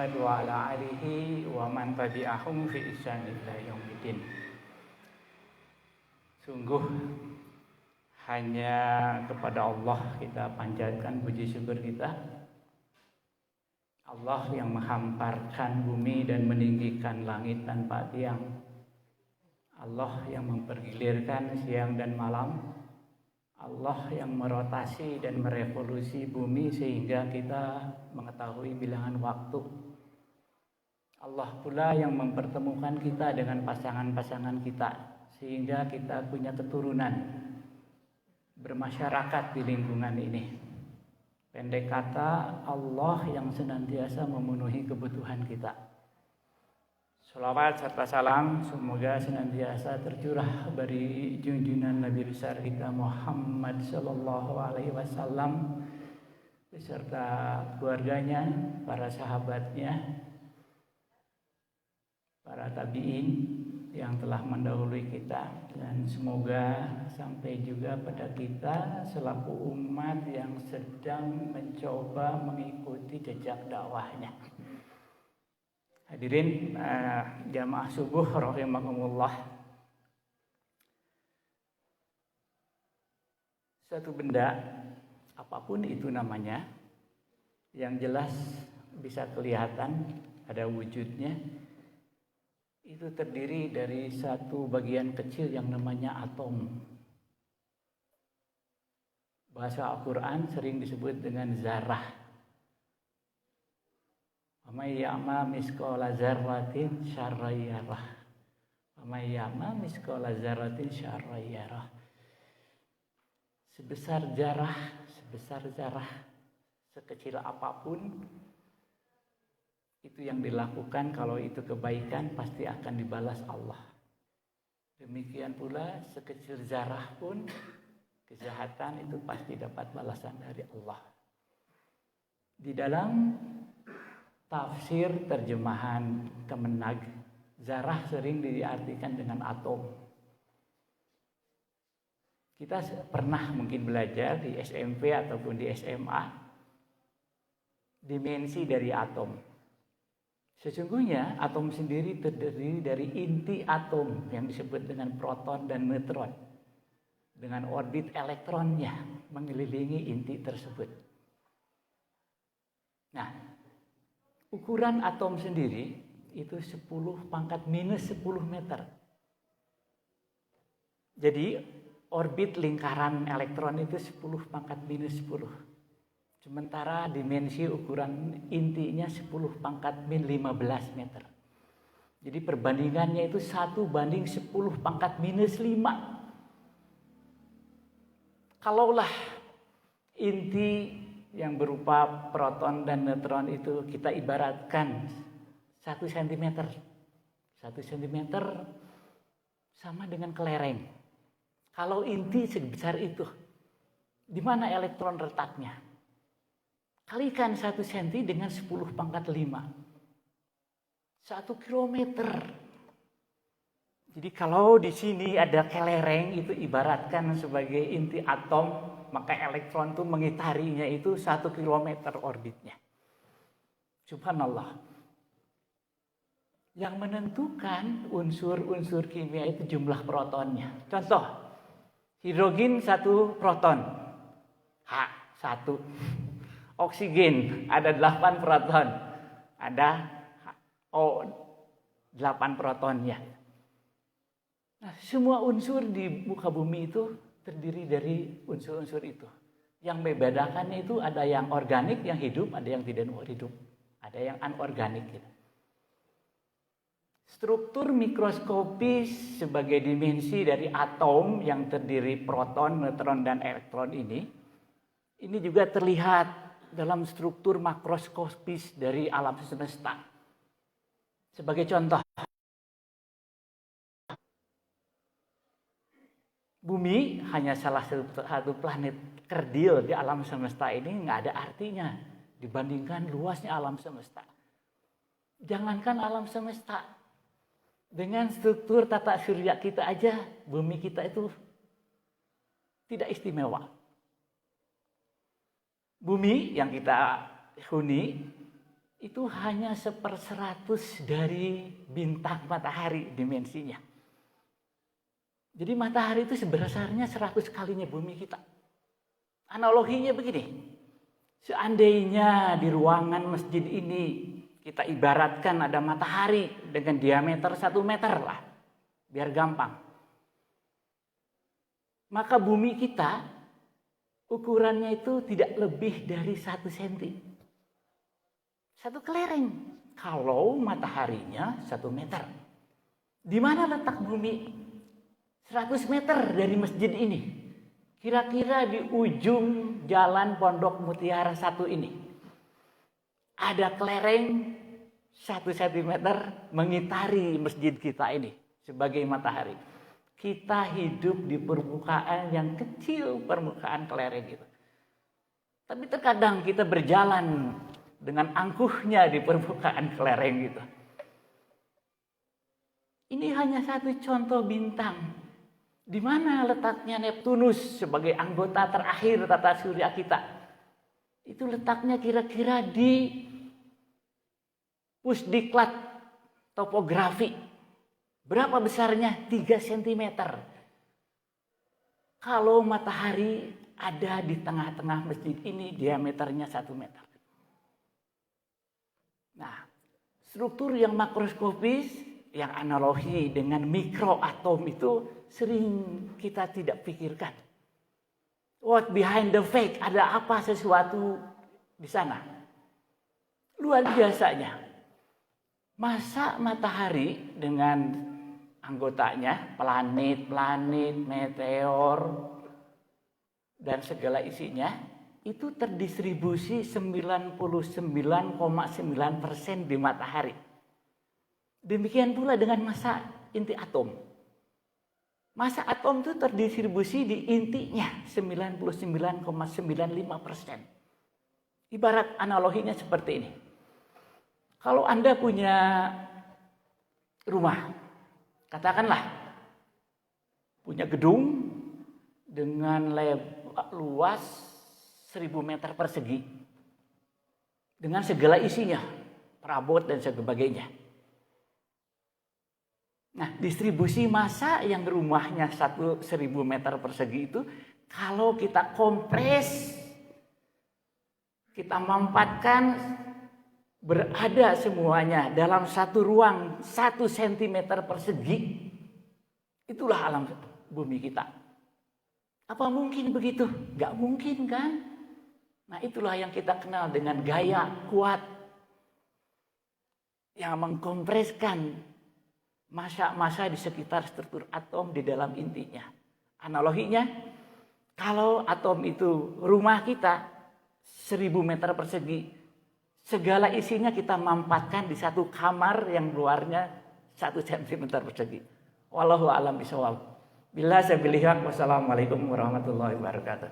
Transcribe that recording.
Muhammad wa ala alihi wa man tabi'ahum fi ihsan ila yaumil. Sungguh hanya kepada Allah kita panjatkan puji syukur kita. Allah yang menghamparkan bumi dan meninggikan langit tanpa tiang. Allah yang mempergilirkan siang dan malam. Allah yang merotasi dan merevolusi bumi sehingga kita mengetahui bilangan waktu. Allah pula yang mempertemukan kita dengan pasangan-pasangan kita sehingga kita punya keturunan bermasyarakat di lingkungan ini. Pendek kata, Allah yang senantiasa memenuhi kebutuhan kita. Shalawat serta salam semoga senantiasa tercurah dari junjungan Nabi besar kita Muhammad sallallahu alaihi wasallam beserta keluarganya, para sahabatnya, para tabi'in yang telah mendahului kita, dan semoga sampai juga pada kita selaku umat yang sedang mencoba mengikuti jejak dakwahnya. Hadirin jamaah subuh rahimakumullah. Suatu benda apapun itu namanya yang jelas bisa kelihatan ada wujudnya, itu terdiri dari satu bagian kecil yang namanya atom. Bahasa Al-Quran sering disebut dengan zarah. May ya'ma misqala dzarratin syarran yarah. May ya'ma misqala dzarratin syarran yarah. Sebesar zarah, sekecil apapun itu yang dilakukan, kalau itu kebaikan pasti akan dibalas Allah. Demikian pula sekecil zarah pun kejahatan itu pasti dapat balasan dari Allah. Di dalam tafsir terjemahan Kemenag, zarah sering diartikan dengan atom. Kita pernah mungkin belajar di SMP ataupun di SMA dimensi dari atom. Sesungguhnya atom sendiri terdiri dari inti atom yang disebut dengan proton dan neutron, dengan orbit elektronnya mengelilingi inti tersebut. Nah, ukuran atom sendiri itu 10 pangkat minus 10 meter. Jadi orbit lingkaran elektron itu 10 pangkat minus 10. Sementara dimensi ukuran intinya 10 pangkat min 15 meter. Jadi perbandingannya itu 1:10 pangkat minus 5. Kalaulah inti yang berupa proton dan neutron itu kita ibaratkan 1 cm. 1 cm sama dengan kelereng. Kalau inti sebesar itu, di mana elektron letaknya? Kalikan 1 cm dengan 10 pangkat 5. 1 kilometer. Jadi kalau di sini ada kelereng itu ibaratkan sebagai inti atom, maka elektron itu mengitarinya itu 1 kilometer orbitnya. Subhanallah. Yang menentukan unsur-unsur kimia itu jumlah protonnya. Contoh, hidrogen 1 proton, H1. Oksigen ada 8 proton, ada O8 protonnya. Nah, semua unsur di muka bumi itu terdiri dari unsur-unsur itu. Yang membedakannya itu ada yang organik, yang hidup, ada yang tidak hidup, ada yang anorganik. Gitu. Struktur mikroskopis sebagai dimensi dari atom yang terdiri proton, neutron, dan elektron ini juga terlihat dalam struktur makroskopis dari alam semesta. Sebagai contoh, bumi hanya salah satu planet kerdil di alam semesta ini, nggak ada artinya dibandingkan luasnya alam semesta. Jangankan alam semesta, dengan struktur tata surya kita aja, bumi kita itu tidak istimewa. Bumi yang kita huni itu hanya 1/100 dari bintang matahari dimensinya. Jadi matahari itu sebesarnya 100 kalinya bumi kita. Analoginya begini, seandainya di ruangan masjid ini kita ibaratkan ada matahari dengan diameter 1 meter lah, biar gampang. Maka bumi kita ukurannya itu tidak lebih dari 1 cm. 1 kelereng. Kalau mataharinya 1 meter. Di mana letak bumi? 100 meter dari masjid ini. Kira-kira di ujung jalan Pondok Mutiara 1 ini. Ada kelereng 1 cm mengitari masjid kita ini sebagai matahari. Kita hidup di permukaan yang kecil, permukaan kelereng itu. Tapi terkadang kita berjalan dengan angkuhnya di permukaan kelereng gitu. Ini hanya 1 contoh bintang. Di mana letaknya Neptunus sebagai anggota terakhir tata surya kita? Itu letaknya kira-kira di pusdiklat topografi. Berapa besarnya? 3 cm. Kalau matahari ada di tengah-tengah masjid ini, diameternya 1 meter. Nah, struktur yang makroskopis, yang analogi dengan mikroatom itu sering kita tidak pikirkan. What behind the fake? Ada apa sesuatu di sana? Luar biasanya. Masa matahari dengan anggotanya, planet, meteor, dan segala isinya, itu terdistribusi 99,9% di matahari. Demikian pula dengan massa inti atom. Massa atom itu terdistribusi di intinya 99,95%. Ibarat analoginya seperti ini. Kalau Anda punya rumah, katakanlah punya gedung dengan luas 1000 meter persegi dengan segala isinya, perabot dan sebagainya. Nah, distribusi massa yang rumahnya 1000 meter persegi itu kalau kita kompres, kita mampatkan berada semuanya dalam satu ruang 1 cm persegi, itulah alam bumi kita. Apa mungkin begitu? Gak mungkin kan? Nah, itulah yang kita kenal dengan gaya kuat yang mengkompreskan massa-massa di sekitar struktur atom di dalam intinya. Analoginya, kalau atom itu rumah kita 1000 meter persegi, segala isinya kita mampatkan di satu kamar yang luarnya 1 cm persegi. Wallahu a'lam bishawab. Wassalamualaikum warahmatullahi wabarakatuh.